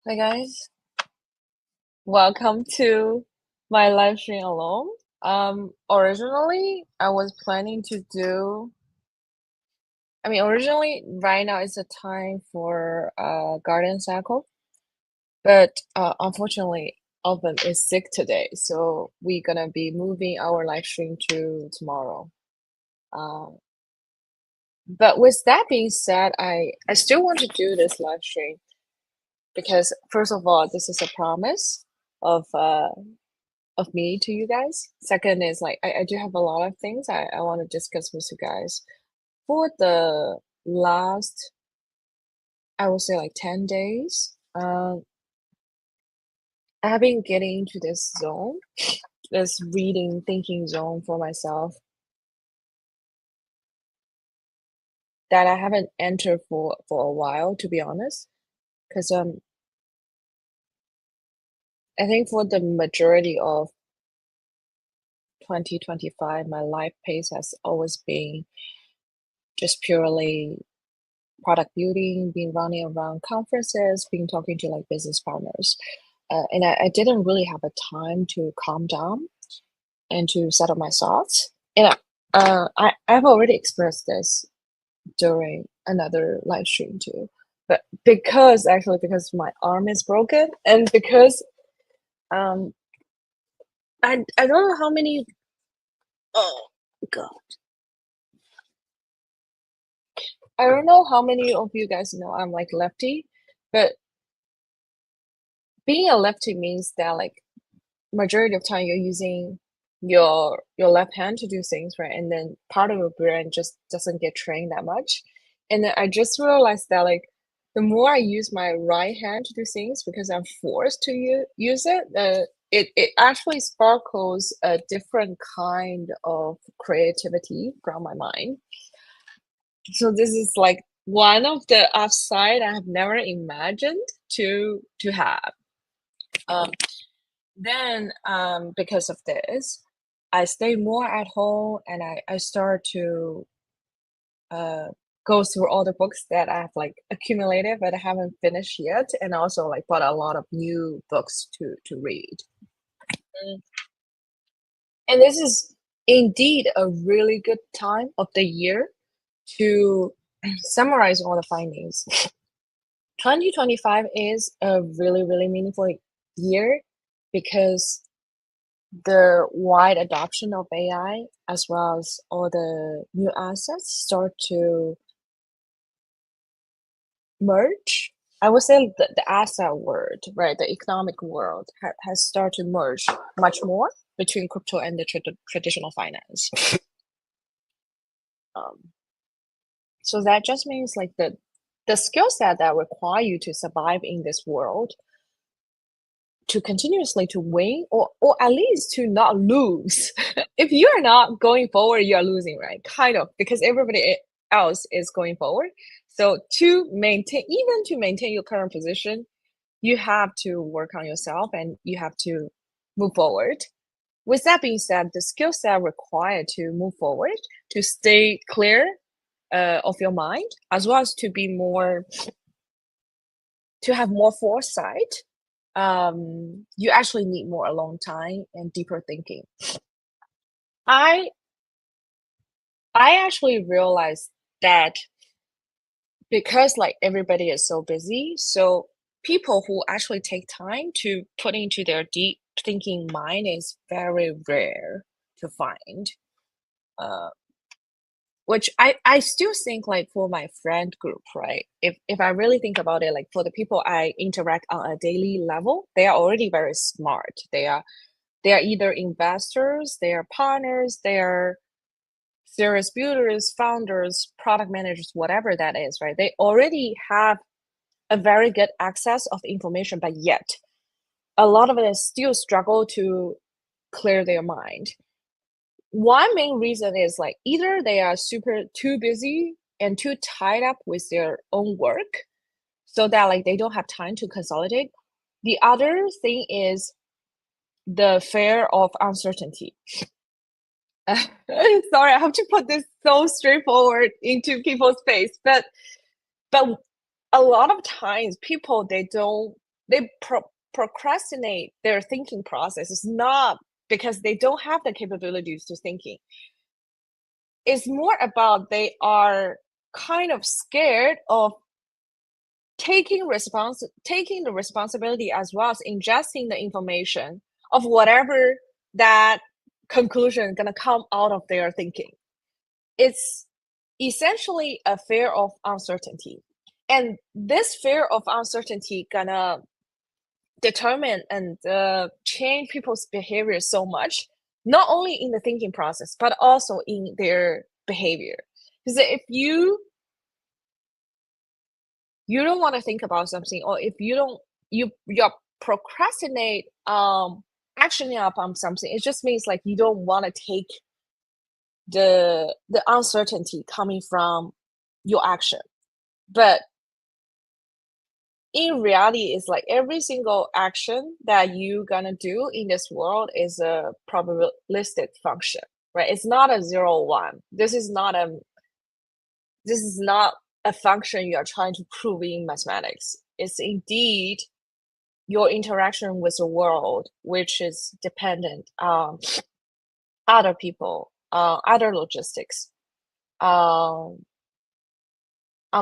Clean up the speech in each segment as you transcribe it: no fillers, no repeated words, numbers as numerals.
Hi guys, welcome to my live stream alone. Originally I was planning to do, originally right now is the time for garden cycle, but unfortunately Alvin is sick today, so we're gonna be moving our live stream to tomorrow. Um, but with that being said, I still want to do this live stream because first of all, this is a promise of me to you guys. Second is like I do have a lot of things I want to discuss with you guys. For the last, I would say like 10 days, I have been getting into this zone, this reading, thinking zone for myself that I haven't entered for a while, to be honest. Because I think for the majority of 2025, my life pace has always been just purely product building, been running around conferences, been talking to like business partners. And I didn't really have a time to calm down and to settle my thoughts. And I've already expressed this during another live stream too. But because my arm is broken and because um I don't know how many. Oh god, I don't know how many of you guys know I'm like lefty, but being a lefty means that like majority of time you're using your left hand to do things, right? And then part of your brain just doesn't get trained that much. And then I just realized that like the more I use my right hand to do things because I'm forced to use it, it actually sparkles a different kind of creativity from my mind. So this is like one of the upside I have never imagined to have. Um, then, because of this, I stay more at home and I start to uh, go through all the books that I've like accumulated but I haven't finished yet, and also like bought a lot of new books to read. Mm. And this is indeed a really good time of the year to summarize all the findings. 2025 is a really, really meaningful year because the wide adoption of AI as well as all the new assets start to merge. I would say the asset world, right, the economic world has started to merge much more between crypto and the traditional finance. Um, so that just means like the skill set that require you to survive in this world, to continuously to win or at least to not lose. If you're not going forward, you're losing, right? Kind of, because everybody else is going forward. So to maintain your current position, you have to work on yourself and you have to move forward. With that being said, the skill set required to move forward, to stay clear of your mind, as well as to be more, to have more foresight, you actually need more alone time and deeper thinking. I I actually realized that because like everybody is so busy, so people who actually take time to put into their deep thinking mind is very rare to find. Uh, which I still think like for my friend group, right? If I really think about it, like for the people I interact on a daily level, they are already very smart. They are either investors, they are partners, they are serious builders, founders, product managers, whatever that is, right? They already have a very good access of information, but yet a lot of it still struggle to clear their mind. One main reason is like either they are super too busy and too tied up with their own work so that like they don't have time to consolidate. The other thing is the fear of uncertainty. Sorry, I have to put this so straightforward into people's face, but a lot of times people they don't they procrastinate their thinking process. It's not because they don't have the capabilities to thinking. It's more about they are kind of scared of taking the responsibility as well as ingesting the information of whatever that conclusion gonna come out of their thinking. It's essentially a fear of uncertainty, and this fear of uncertainty gonna determine and change people's behavior so much, not only in the thinking process but also in their behavior. Because if you don't want to think about something, or if you procrastinate actioning upon something, it just means like you don't want to take the uncertainty coming from your action. But in reality, it's like every single action that you gonna do in this world is a probabilistic function, right? It's not a 0 1. This is not a function you are trying to prove in mathematics. It's indeed your interaction with the world, which is dependent on other people, other logistics, on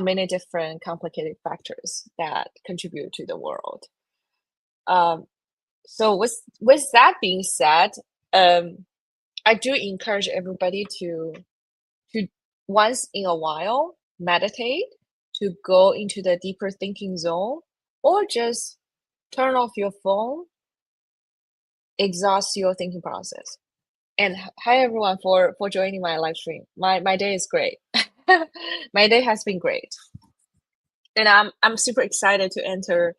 many different complicated factors that contribute to the world. So with that being said, I do encourage everybody to once in a while meditate, to go into the deeper thinking zone, or just turn off your phone, exhaust your thinking process. And hi everyone for joining my live stream. My day is great. My day has been great, and I'm super excited to enter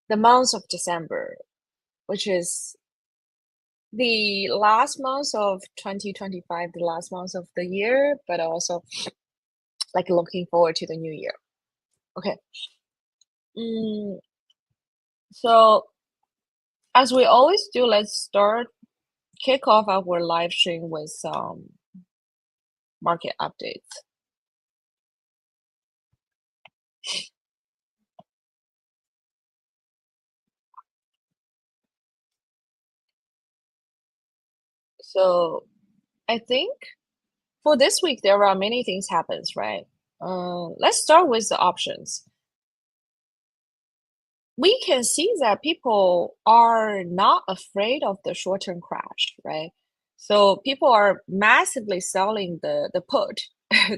the month of December, which is the last month of 2025, the last month of the year, but also like looking forward to the new year. Okay. So as we always do, let's kick off our live stream with some market updates. So I think for this week there are many things happens, right? Let's start with the options. We can see that people are not afraid of the short-term crash, right? So people are massively selling the put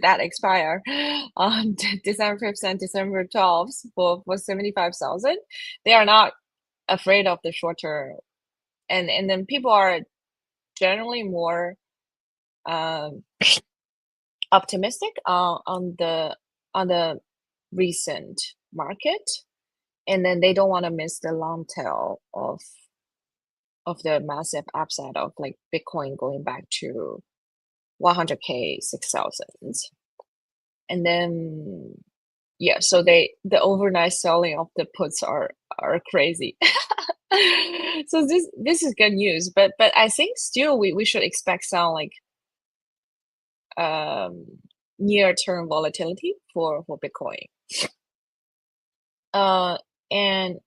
that expire on December 5th and December 12th for 75,000. They are not afraid of the short term, and then people are generally more optimistic on the recent market, and then they don't want to miss the long tail of the massive upside of like Bitcoin going back to 100K 6,000. And then yeah, so the overnight selling of the puts are crazy. So this is good news, but I think still we should expect some like near term volatility for Bitcoin. And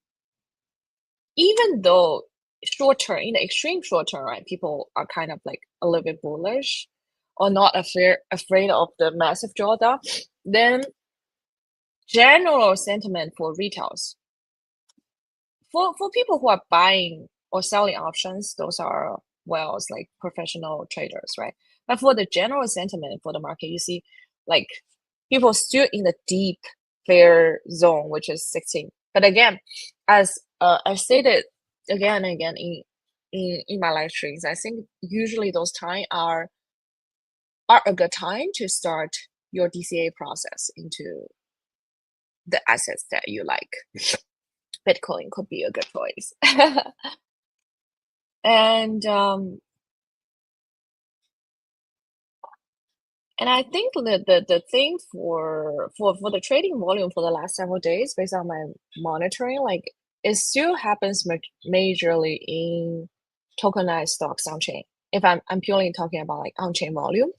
even though short term, in the extreme short term, right, people are kind of like a little bit bullish or not afraid of the massive drawdown, then general sentiment for retails, for people who are buying or selling options, those are wells like professional traders, right? But for the general sentiment for the market, you see like people still in the deep fair zone, which is 16. But again, as I stated again and again in my live streams, I think usually those time are a good time to start your DCA process into the assets that you like. Bitcoin could be a good choice. And I think the thing for the trading volume for the last several days, based on my monitoring, like it still happens majorly in tokenized stocks on chain. If I'm purely talking about like on chain volume,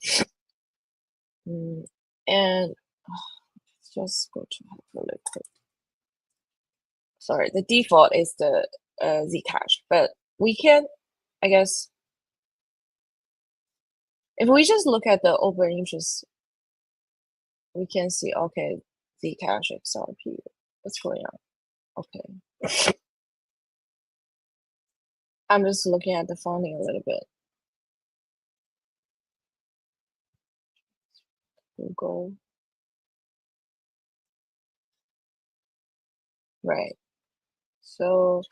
and let's just go to have a look. sorry, the default is the Zcash, but we can, I guess, if we just look at the open interest, we can see, okay, Zcash, XRP, what's going on? Okay. I'm just looking at the funding a little bit. Google. Right. So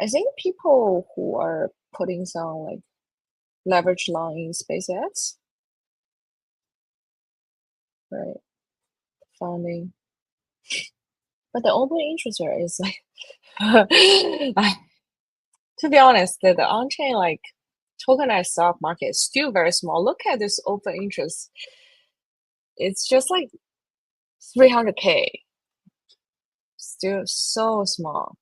I think people who are putting some like leverage loan in SpaceX, right? Funding. But the open interest rate is like to be honest, the on-chain like tokenized stock market is still very small. Look at this open interest. It's just like 300K. Still so small.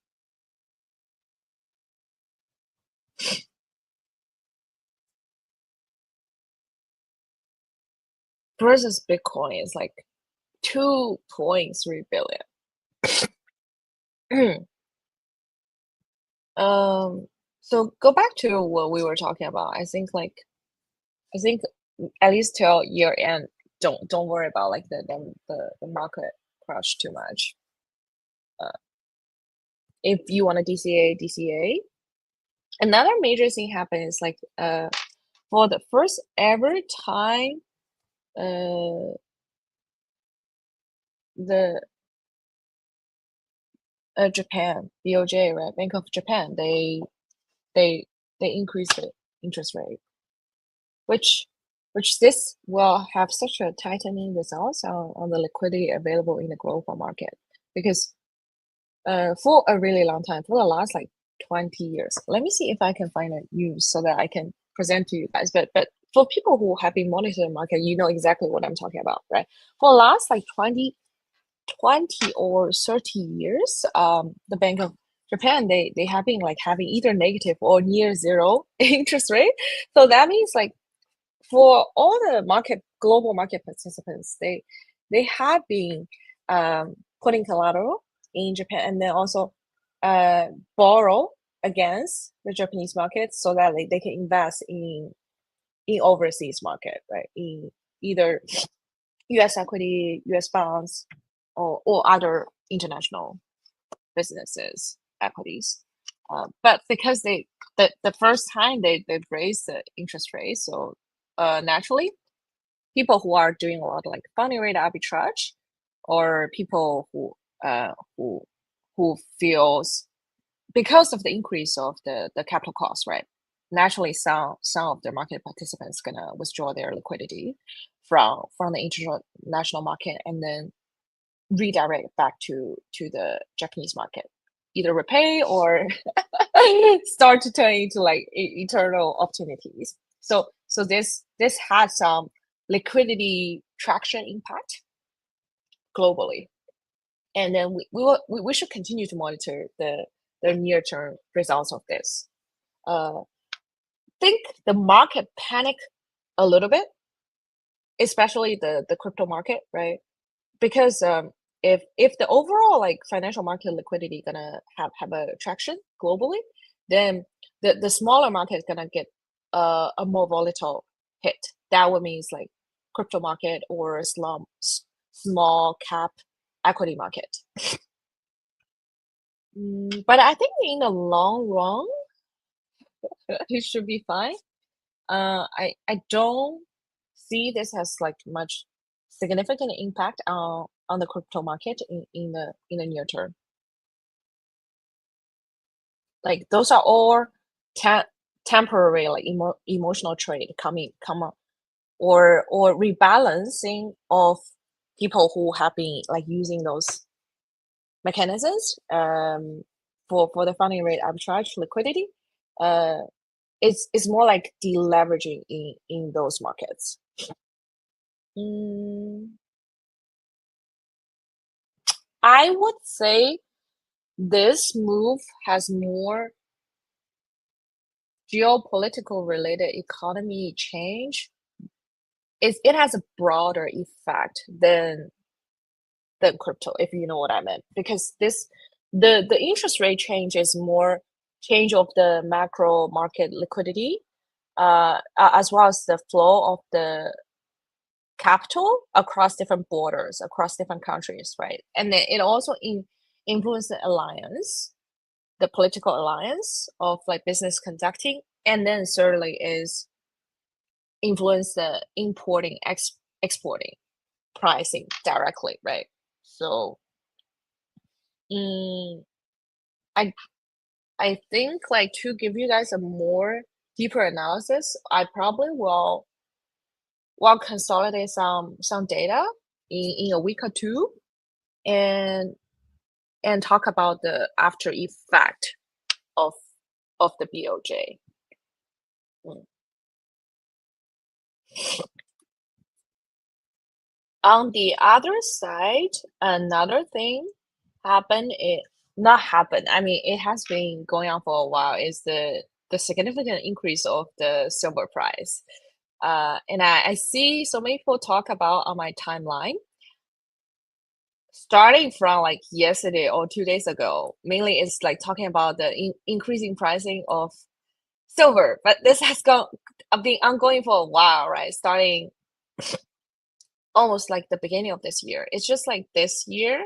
Versus Bitcoin is like 2.3 billion. So go back to what we were talking about. I think at least till year end, don't worry about like the market crash too much. If you want to DCA. Another major thing happened is like for the first ever time, the Japan, BOJ, right, Bank of Japan, they increased the interest rate, which this will have such a tightening results on the liquidity available in the global market, because for a really long time, for the last like 20 years, let me see if I can find a news so that I can present to you guys. But for people who have been monitoring the market, you know exactly what I'm talking about, right? For the last like 20 or 30 years, the Bank of Japan, they have been like having either negative or near zero interest rate. So that means like for all the global market participants, they have been putting collateral in Japan, and then also borrow against the Japanese market so that they can invest in overseas market, right? In either US equity, US bonds, or other international businesses equities. But because the first time they raised the interest rate, so naturally people who are doing a lot of like funding rate arbitrage, or people who feels because of the increase of the capital cost, right? Naturally, some of the market participants gonna withdraw their liquidity from the international market and then redirect back to the Japanese market, either repay or start to turn into like eternal opportunities. So this has some liquidity traction impact globally, and then we should continue to monitor the near term results of this. Think the market panic a little bit, especially the crypto market, right? Because if the overall like financial market liquidity gonna have a traction globally, then the smaller market is gonna get a more volatile hit. That would means like crypto market or small cap equity market. But I think in the long run, it should be fine. I don't see this has like much significant impact on the crypto market in the near term. Like those are all temporary, like emotional trade come up, or rebalancing of people who have been like using those mechanisms for the funding rate arbitrage liquidity. It's more like deleveraging in those markets. I would say this move has more geopolitical related economy change. It has a broader effect than crypto, if you know what I meant, because the interest rate change is more change of the macro market liquidity, as well as the flow of the capital across different borders, across different countries, right? And then it also influences the alliance, the political alliance of like business conducting, and then certainly is influence the importing, exporting pricing directly, right? So mm, I I think like to give you guys a more deeper analysis, I probably will consolidate some data in a week or two and talk about the after effect of the BOJ. Mm. On the other side, another thing happened. It not happened. I mean, it has been going on for a while. Is the significant increase of the silver price. And I see so many people talk about on my timeline, starting from like yesterday or 2 days ago. Mainly, it's like talking about the increasing pricing of silver, but this has been ongoing for a while, right? Starting almost like the beginning of this year. It's just like this year,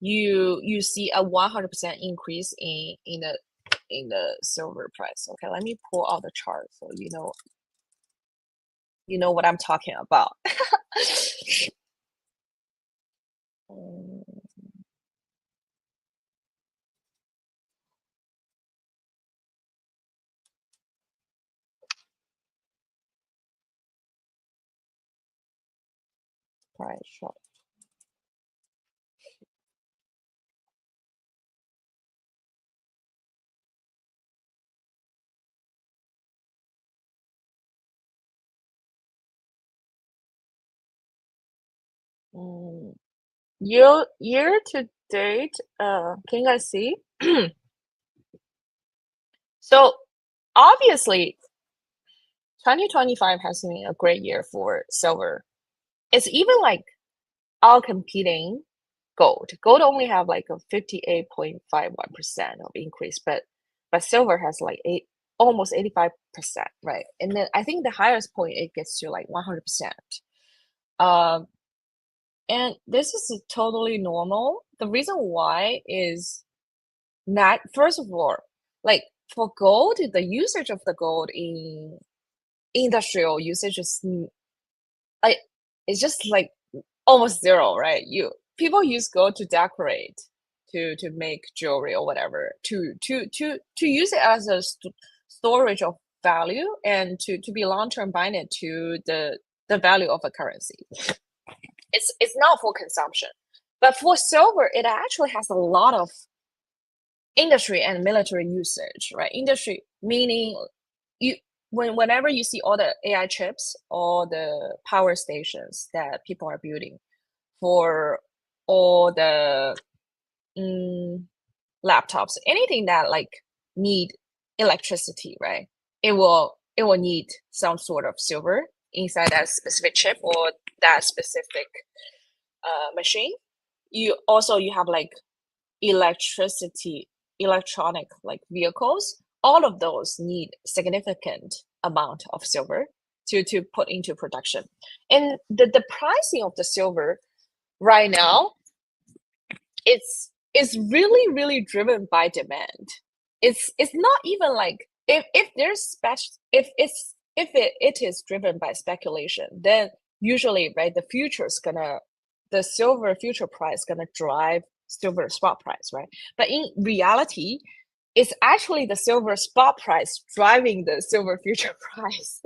you see a 100% increase in the silver price. Okay, let me pull out the chart so you know what I'm talking about. Um, price chart. Mm, year to date, can you guys see? So obviously, 2025 has been a great year for silver. It's even like out competing gold. Gold only have like a 58.51% of increase, but silver has like almost 85%, right? And then I think the highest point it gets to like 100%. Um, and this is totally normal. The reason why is not, first of all, like for gold, the usage of the gold in industrial usage is like it's just like almost zero, right? People use gold to decorate, to make jewelry or whatever, to use it as a storage of value and to be long-term binded to the value of a currency. It's not for consumption. But for silver, it actually has a lot of industry and military usage, right? Industry meaning you whenever you see all the AI chips, all the power stations that people are building for all the mm, laptops, anything that like need electricity, right? It will need some sort of silver inside that specific chip or that specific machine. You have like electricity, electronic like vehicles. All of those need significant amount of silver to put into production. And the pricing of the silver right now, it's really driven by demand. It's not even like if there's if it is driven by speculation, then usually, right, the silver future price gonna drive silver spot price, right? But in reality, it's actually the silver spot price driving the silver future price.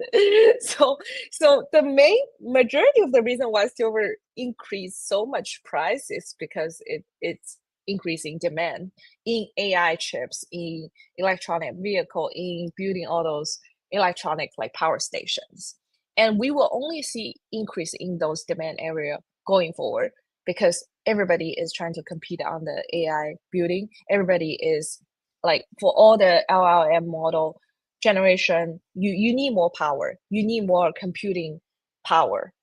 so so the main majority of the reason why silver increased so much price is because it's increasing demand in AI chips, in electronic vehicle, in building all those electronic like power stations. And we will only see increase in those demand area going forward because everybody is trying to compete on the AI building. Everybody is like for all the LLM model generation, you need more power. You need more computing power.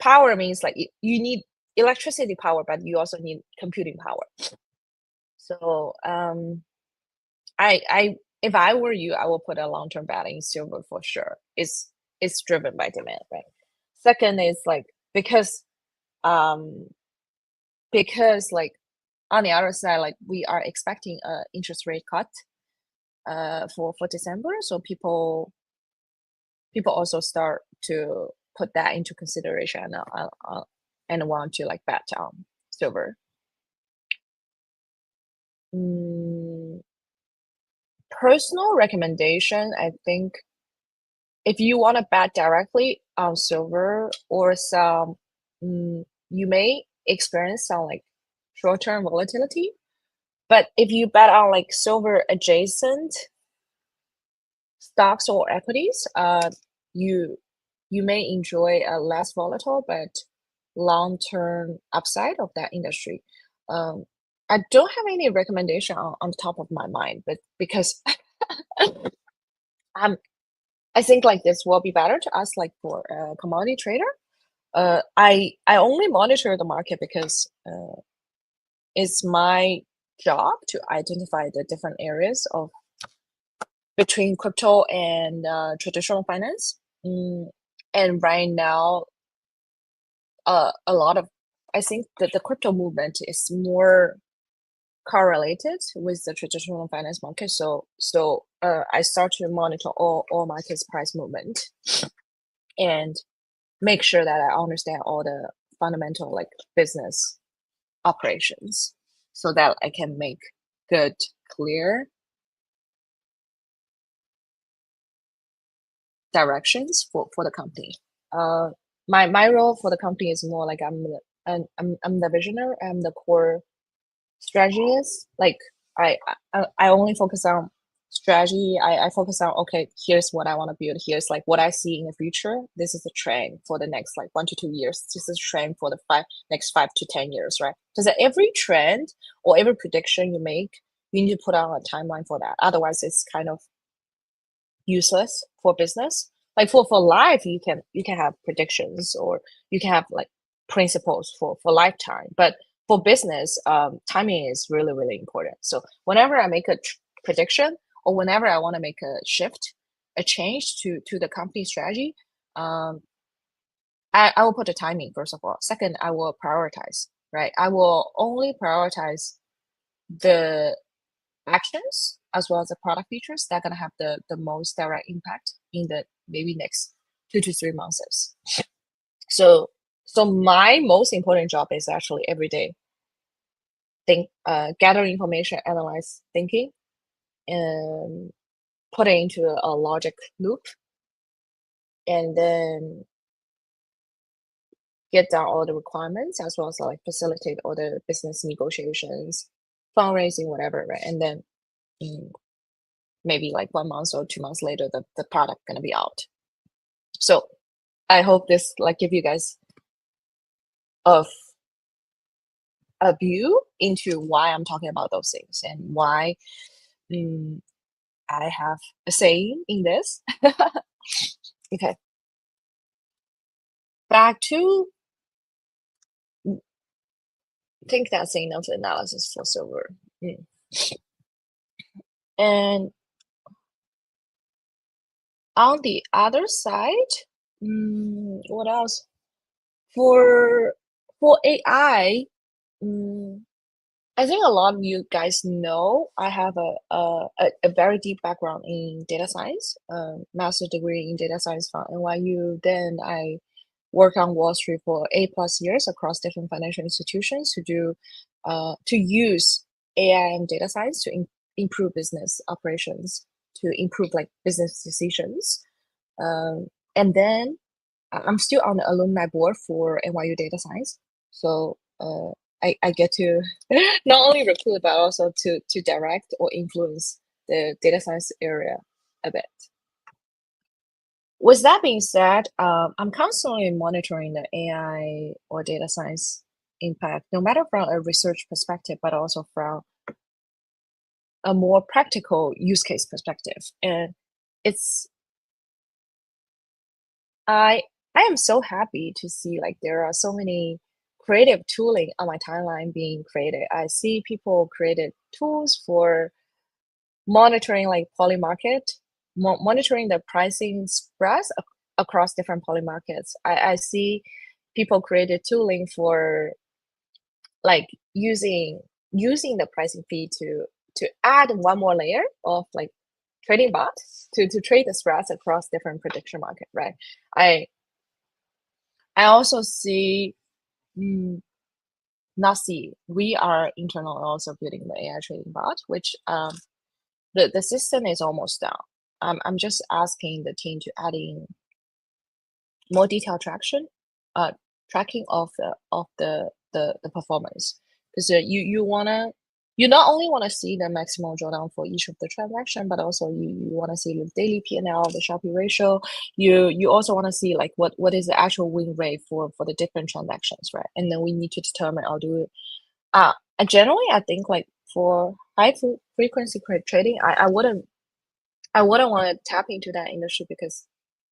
Power means like you need electricity power, but you also need computing power. So I if I were you, I will put a long-term bet in silver for sure. It's driven by demand, right? Second is like um because on the other side, like we are expecting a interest rate cut for December, so people also start to put that into consideration and want to like bet on silver. Mm, personal recommendation, I think if you want to bet directly on silver or some, you may experience some like short-term volatility. But if you bet on like silver adjacent stocks or equities, you you may enjoy a less volatile but long-term upside of that industry. Um, I don't have any recommendation on top of my mind, but because um, I think like this will be better to ask like for a commodity trader. I only monitor the market because it's my job to identify the different areas of between crypto and traditional finance. And right now, a lot of I think that the crypto movement is more correlated with the traditional finance market. So I start to monitor all markets price movement and make sure that I understand all the fundamental like business operations so that I can make good, clear directions for the company. My role for the company is more like I'm the visionary. I'm the core strategist. Like I only focus on strategy. I focus on okay, here's what I want to build. Here's like what I see in the future. This is the trend for the next like 1 to 2 years. This is a trend for the next 5 to 10 years, right? Because every trend or every prediction you make, you need to put out a timeline for that. Otherwise, it's kind of useless for business. Like for life, you can have predictions or you can have like principles for lifetime. But for business, timing is really really important. So whenever I make a prediction or whenever I want to make a shift, a change to the company strategy, um, I will put the timing first of all. Second, I will prioritize. Right, I will only prioritize the actions as well as the product features that are going to have the most direct impact in the maybe next 2 to 3 months. So my most important job is actually every day gather information, analyze thinking, and put it into a logic loop, and then get down all the requirements as well as like facilitate all the business negotiations, fundraising, whatever, right? And then mm, maybe like 1 month or 2 months later, the product gonna be out. So I hope this like give you guys of a view into why I'm talking about those things and why mm, I have a saying in this. Okay, back to think that's enough analysis for silver. Mm. And on the other side, what else? For AI, mm, I think a lot of you guys know I have a very deep background in data science, master degree in data science from NYU. Then I worked on Wall Street for 8+ years across different financial institutions to use AI and data science to improve business operations, to improve like business decisions. And then I'm still on the alumni board for NYU Data Science, so I get to not only recruit but also to direct or influence the data science area a bit. With that being said, I'm constantly monitoring the AI or data science impact, no matter from a research perspective, but also from a more practical use case perspective. And it's I I am so happy to see like there are so many creative tooling on my timeline being created. I see people created tools for monitoring like poly market, monitoring the pricing spreads across different poly markets. I see people created tooling for like using the pricing feed to add one more layer of like trading bots to trade the spreads across different prediction market, right? I also see, not see, we are internally also building the AI trading bot, which the system is almost down. I'm just asking the team to add in more detailed tracking of the performance, because you not only want to see the maximum drawdown for each of the transaction, but also you want to see the daily P&L, the Sharpe ratio. You also want to see like what is the actual win rate for the different transactions, right? And then we need to determine I'll do it. Generally, I think like for high frequency trading, I wouldn't want to tap into that industry because,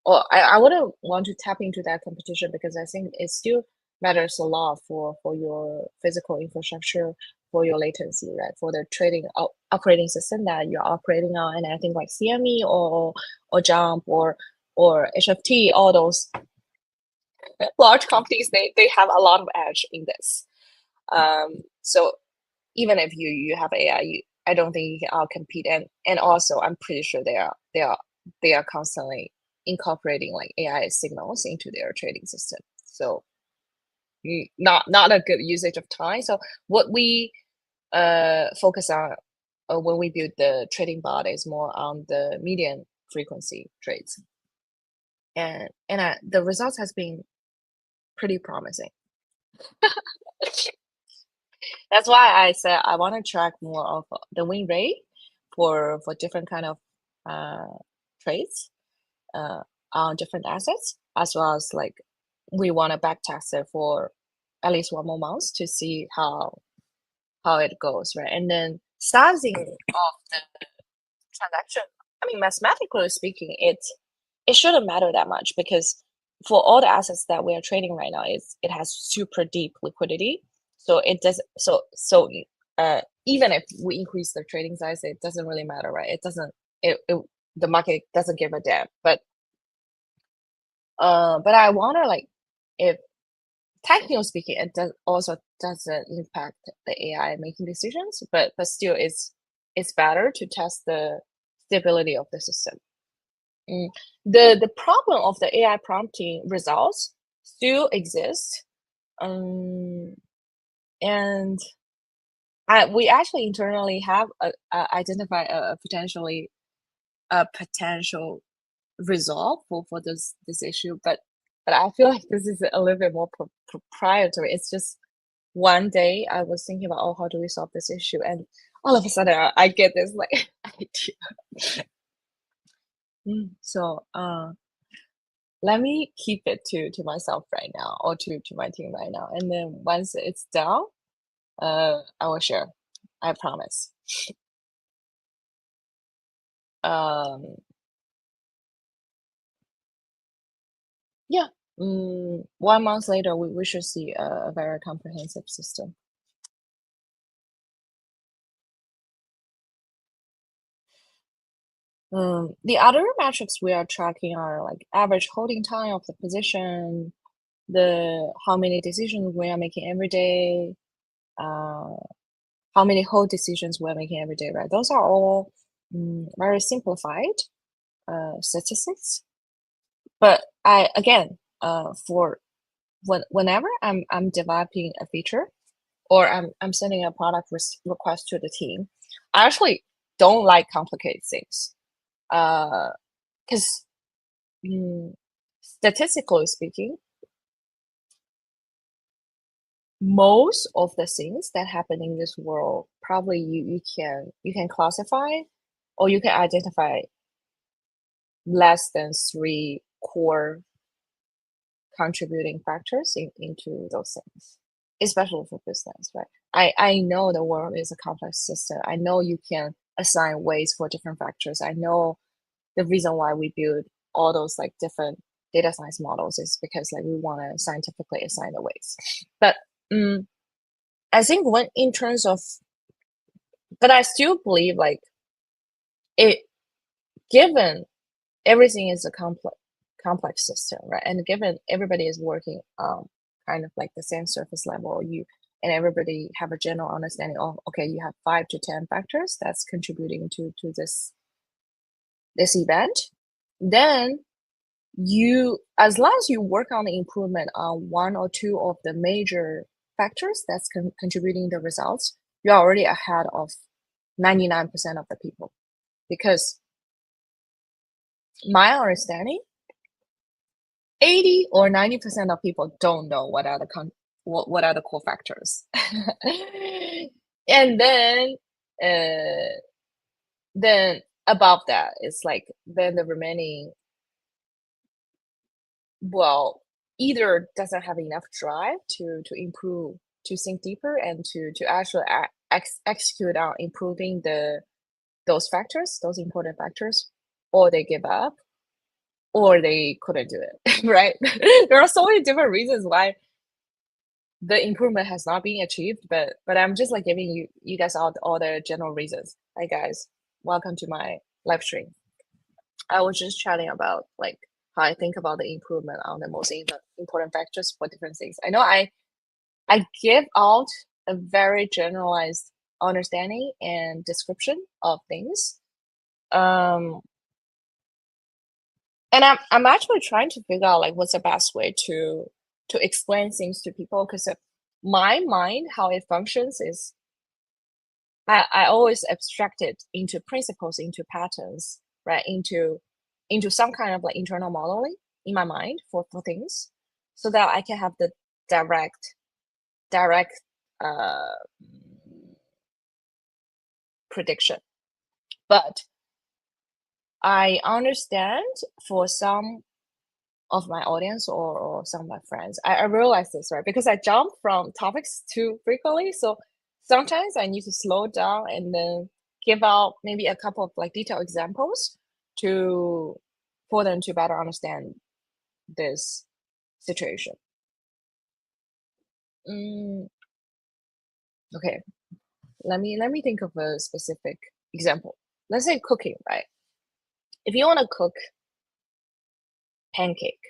or I wouldn't want to tap into that competition because I think it still matters a lot for your physical infrastructure, for your latency, right? For the trading operating system that you're operating on, and I think like CME or Jump or HFT, all those large companies, they have a lot of edge in this. So even if you have AI, I don't think you can outcompete. And also, I'm pretty sure they are constantly incorporating like AI signals into their trading system. So not a good usage of time. So what we focus on when we build the trading bot is more on the medium frequency trades, and the results has been pretty promising. That's why I said I want to track more of the win rate for different kind of trades on different assets, as well as like we want to back test it for at least one more month to see how it goes, right? And then sizing of the transaction, I mean, mathematically speaking, it shouldn't matter that much because for all the assets that we are trading right now, it has super deep liquidity. So it does even if we increase the trading size, it doesn't really matter, right? It doesn't the market doesn't give a damn. But I wonder like if technically speaking, it doesn't impact the AI making decisions, but still it's better to test the stability of the system. The problem of the AI prompting results still exists. And we actually internally have identified a potential resolve for this issue, but I feel like this is a little bit more proprietary. It's just one day I was thinking about, oh, how do we solve this issue? And all of a sudden I get this like idea. So let me keep it to myself right now, or to my team right now. And then once it's down, I will share. I promise. Yeah. 1 month later, we should see a very comprehensive system. The other metrics we are tracking are like average holding time of the position, the how many decisions we are making every day, how many hold decisions we're making every day, right? Those are all very simplified statistics. But for whenever I'm developing a feature or I'm sending a product request to the team, I actually don't like complicated things. Because statistically speaking, most of the things that happen in this world, probably you can classify or you can identify less than 3 core contributing factors into those things, especially for business, right? I know the world is a complex system. I know you can assign weights for different factors. I know the reason why we build all those like different data science models is because like we want to scientifically assign the weights. But Mm, I think when in terms of, but I still believe like it, given everything is a complex system, right? And given everybody is working kind of like the same surface level, you and everybody have a general understanding of, okay, you have 5 to 10 factors that's contributing to this event, then you, as long as you work on the improvement on 1 or 2 of the major factors that's contributing the results, you're already ahead of 99% of the people. Because my understanding, 80 or 90% of people don't know what are what are the core factors. And uh, then above that, it's like then the remaining, well, either doesn't have enough drive to improve, to think deeper, and to actually execute on improving those factors, those important factors, or they give up, or they couldn't do it, right? There are so many different reasons why the improvement has not been achieved, but I'm just like giving you guys all the general reasons. Hi guys, welcome to my live stream. I was just chatting about like how I think about the improvement on the most important factors for different things. I know I give out a very generalized understanding and description of things. Um, and I'm actually trying to figure out like what's the best way to explain things to people, because my mind, how it functions is I always abstract it into principles, into patterns, right? Into some kind of like internal modeling in my mind for things, so that I can have the direct uh prediction. But I understand for some of my audience or some of my friends, I realize this, right? Because I jump from topics too frequently. So sometimes I need to slow down and then give out maybe a couple of like detailed examples to for them to better understand this situation. Mm, okay, let me think of a specific example. Let's say cooking, right? If you want to cook pancake,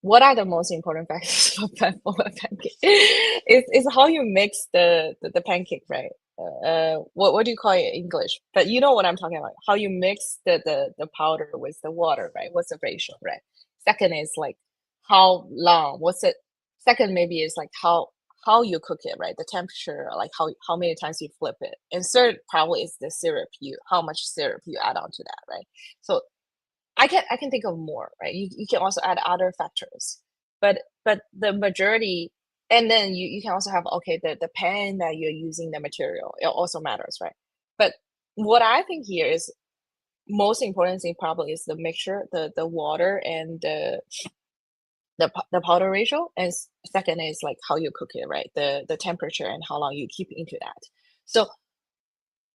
what are the most important factors for a pancake? It's how you mix the pancake, right? What do you call it in English? But you know what I'm talking about. How you mix the powder with the water, right? What's the ratio, right? Second is like how long. What's it? Second maybe is like how you cook it, right? The temperature, like how many times you flip it. And third probably is the syrup, you how much syrup you add on to that, right? So I can think of more, right? You can also add other factors, but the majority, and then you can also have, okay, the pan that you're using, the material, it also matters, right? But what I think here is most important thing probably is the mixture, the water and the powder ratio, and second is like how you cook it, right? The temperature and how long you keep into that. So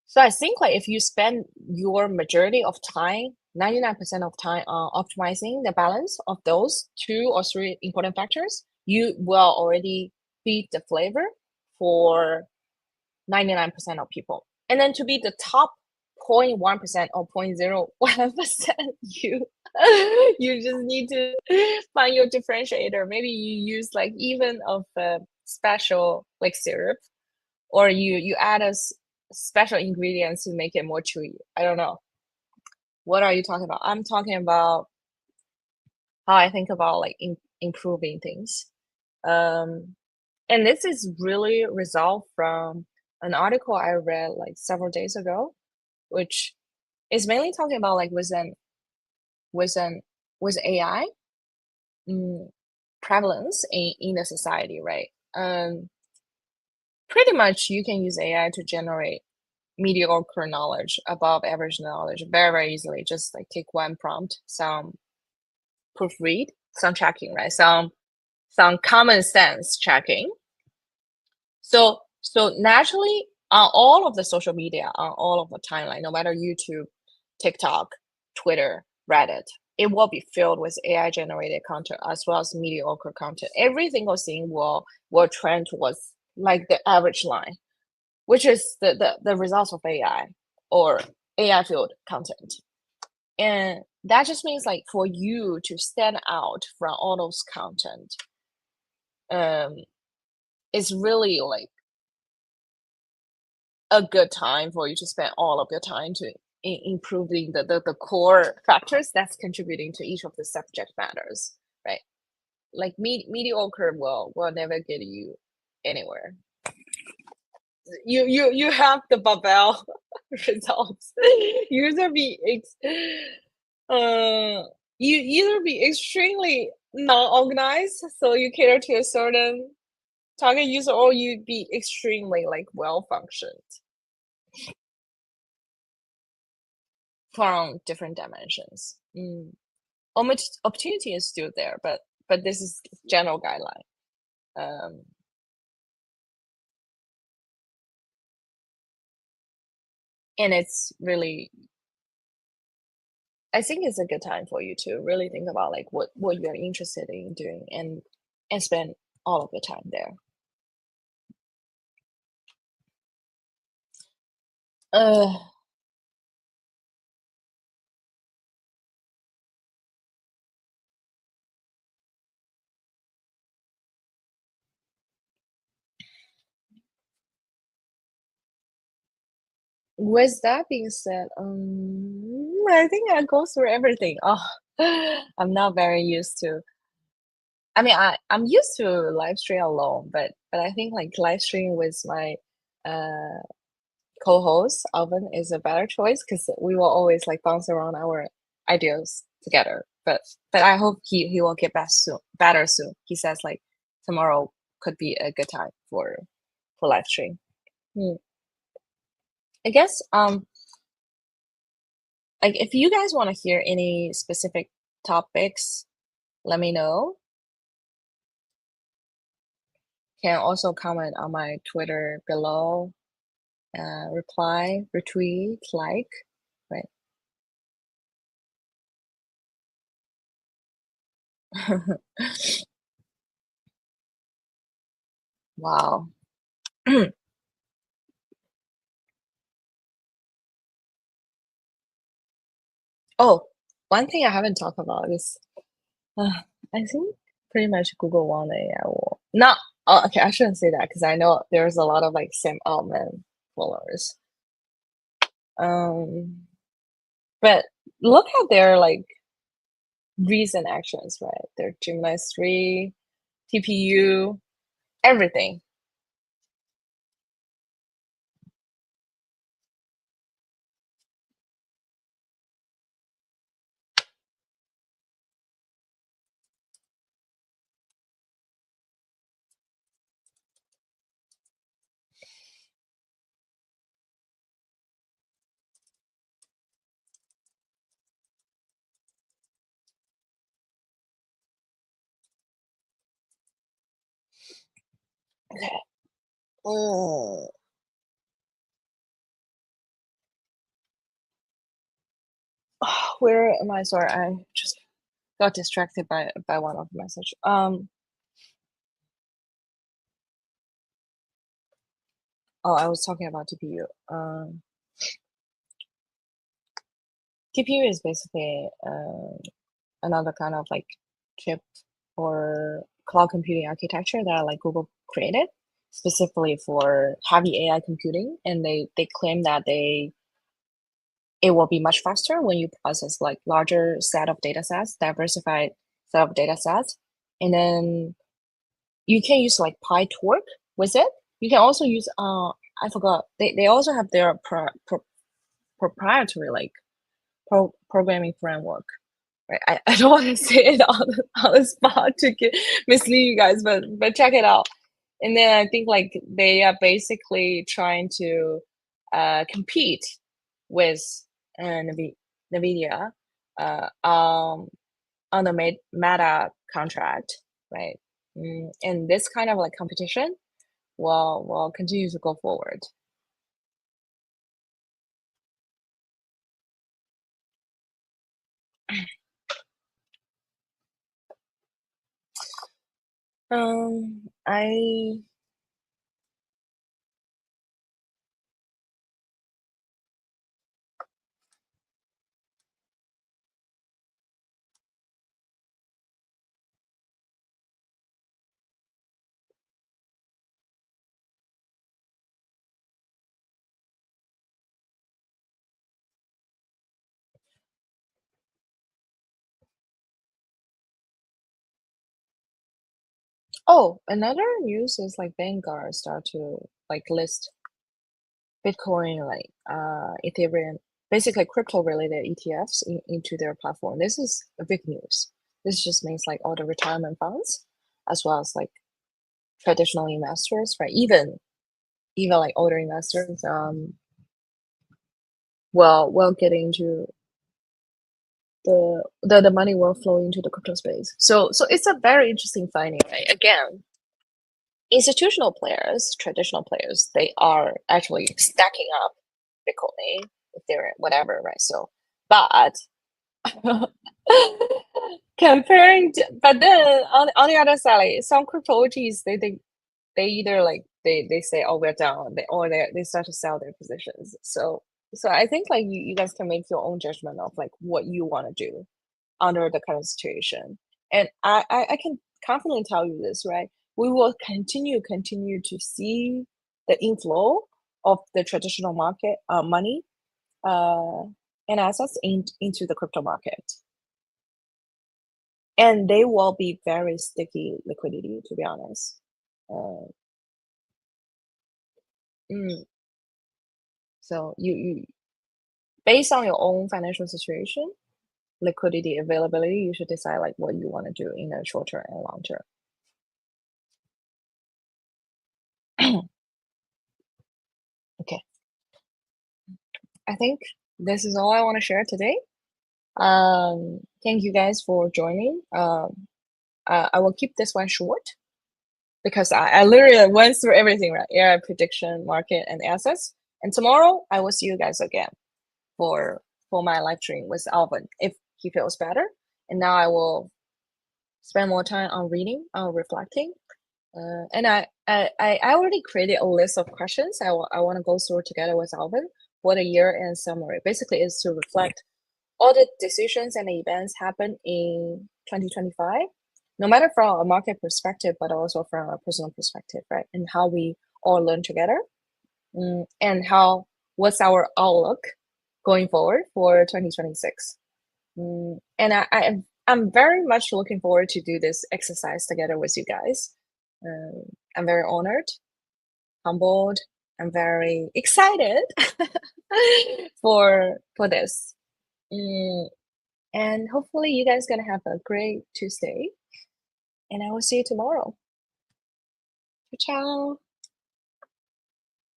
so I think like if you spend your majority of time, 99% of time optimizing the balance of those 2 or 3 important factors, you will already beat the flavor for 99% of people. And then to be the top 0.1% or 0.01%, you you just need to find your differentiator. Maybe you use like even of a special like syrup, or you add special ingredients to make it more chewy. I don't know. What are you talking about? I'm talking about how I think about like improving things. Um, and this is really resolved from an article I read like several days ago, which is mainly talking about like with an with AI mm, prevalence in the society, right? Pretty much you can use AI to generate mediocre knowledge, above average knowledge very, very easily. Just like take one prompt, some proofread, some checking, right? Some common sense checking. So naturally on all of the social media, on all of the timeline, no matter YouTube, TikTok, Twitter, Reddit, it will be filled with AI generated content as well as mediocre content. Every single thing will trend towards like the average line, which is the results of AI or AI field content. And that just means like for you to stand out from all those content, um, it's really like a good time for you to spend all of your time to improving the core factors that's contributing to each of the subject matters, right? Like mediocre will never get you anywhere. You have the Babel results. You either be uh you either be extremely non-organized, so you cater to a certain target user, or you be extremely like well functioned from different dimensions. Opportunity is still there, but this is general guideline. Um, and it's really, I think it's a good time for you to really think about like what you're interested in doing and spend all of your time there. Uh, with that being said, I think I go through everything. Oh, I'm not very used to. I mean, I'm used to live stream alone, but I think like live stream with my uh co-host Alvin is a better choice because we will always like bounce around our ideas together. But I hope he will get better soon. He says like tomorrow could be a good time for live stream. Hmm. I guess like if you guys want to hear any specific topics, let me know. Can also comment on my Twitter below, reply, retweet, like, right? Wow. Oh, one thing I haven't talked about is I think pretty much Google One AI will not. Oh, okay, I shouldn't say that because I know there's a lot of like Sam Altman followers. Um, but look at their like recent actions, right? Their Gemini 3, TPU, everything. Okay. Mm. Where am I? Sorry, I just got distracted by one of the message. Oh, I was talking about TPU. TPU is basically another kind of like chip or cloud computing architecture that like Google created specifically for heavy AI computing, and they claim that it will be much faster when you process like larger set of data sets, diversified set of data sets, and then you can use like PyTorch with it. You can also use I forgot they also have their proprietary like programming framework. Right. I don't want to say it on the spot to mislead you guys, but check it out. And then I think like they are basically trying to compete with NVIDIA on the Meta contract, right? And this kind of like competition will continue to go forward. I Oh, another news is like Vanguard start to like list Bitcoin, like Ethereum, basically crypto related ETFs into their platform. This is a big news. This just means like all the retirement funds, as well as like traditional investors, right? Even like older investors, will get into the money will flow into the crypto space. So it's a very interesting finding, right? Again, institutional players, traditional players, they are actually stacking up Bitcoin, Ethereum, whatever, right? So, but comparing, but then on the other side, like, some crypto OGs, they either like they say, oh, we're down, or they start to sell their positions. So I think like you guys can make your own judgment of like what you want to do under the current situation. And I can confidently tell you this, right? We will continue to see the inflow of the traditional market money uh, and assets into the crypto market. And they will be very sticky liquidity, to be honest. Uh, mm, so you based on your own financial situation, liquidity availability, you should decide like what you want to do in the short term and long term. Okay, I think this is all I want to share today. Thank you guys for joining. I will keep this one short because I literally went through everything, right? AI prediction, market, and assets. And tomorrow I will see you guys again for my live stream with Alvin if he feels better. And now I will spend more time on reading, on reflecting. And I already created a list of questions I want to go through together with Alvin for the year end summary. Basically, is to reflect all the decisions and events happen in 2025, no matter from a market perspective, but also from a personal perspective, right? And how we all learn together, and what's our outlook going forward for 2026. And I'm very much looking forward to do this exercise together with you guys. I'm very honored, humbled, I'm very excited for this. Mm, and hopefully you guys gonna have a great Tuesday. And I will see you tomorrow. Ciao. Ciao.